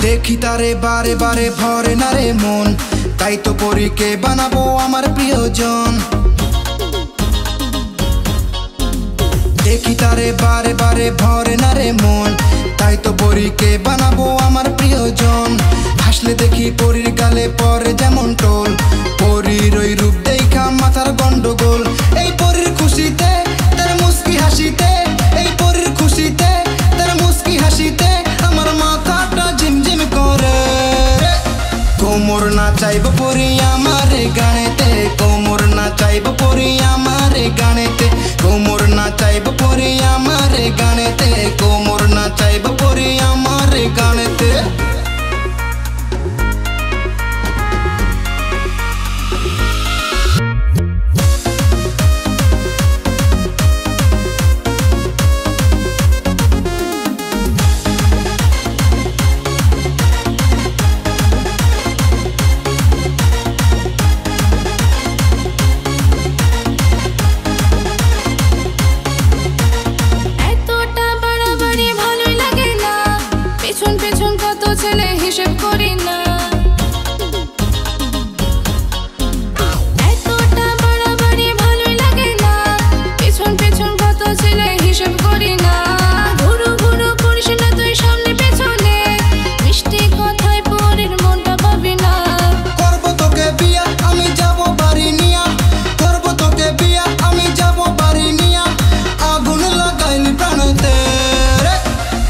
देखी तारे बारे बारे भरे ना रे मन, ताई तो परी के बानाबो आमार प्रियजन। देखी तारे बारे बारे भरे ना रे मन, ताई तो परी के बानाबो आमार प्रियजन। हासले देखी परीर गाले परे जेमन टोल, परीर ओई रूप देखा माथार गंडगोल। এই পরীর খুশিতে তার মুস্কি হাসিতে, এই পরীর খুশিতে তার মুস্কি হাসিতে আমার মাথাটা ঝিমঝিম করে। কোমর নাচাইব পরি আমারে গানেতে, কোমর নাচাইব পরি আমারে গানেতে, কোমর নাচাইব পরি আমারে গানেতে, কোমর নাচাইব পরি আমারে গানেতে।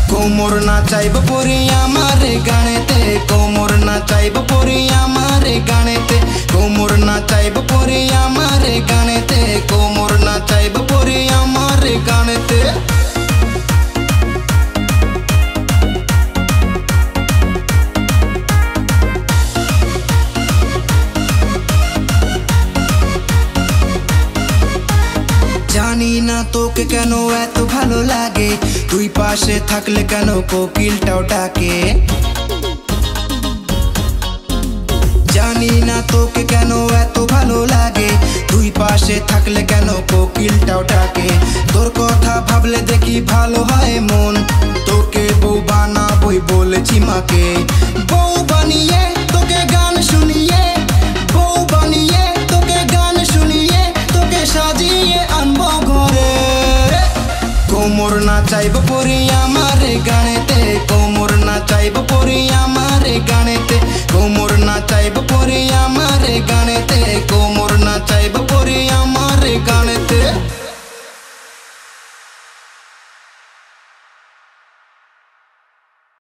কোমর নাচাইব পরি আমারে গানেতে, কোমর নাচাইব পরি আমারে গানেতে, কোমর নাচাইব পরি আমারে গানেতে, কোমর নাচাইব পরি আমারে গানেতে। জানি না তোকে কেন এত ভালো লাগে, তুই পাশে থাকলে কেন কোকিলটাও ডাকে। জানি না তোকে কেন এত ভালো লাগে, তুই পাশে থাকলে কেন কোকিলটাও ডাকে। তোর কথা ভাবলে দেখি ভালো হয় মন, তোকে বউ বানাবই বলেছি মাকে। বউ বানিয়ে তোকে গান শুনিয়ে, বউ বানিয়ে তোকে গান শুনিয়ে, তোকে সাজিয়ে আনবো ঘরে। কোমর নাচাইব পরি আমারে গানেতে, কোমর নাচাইব পরি আমারে গানেতে, কোমর নাচাইব পরি আমারে গানেতে।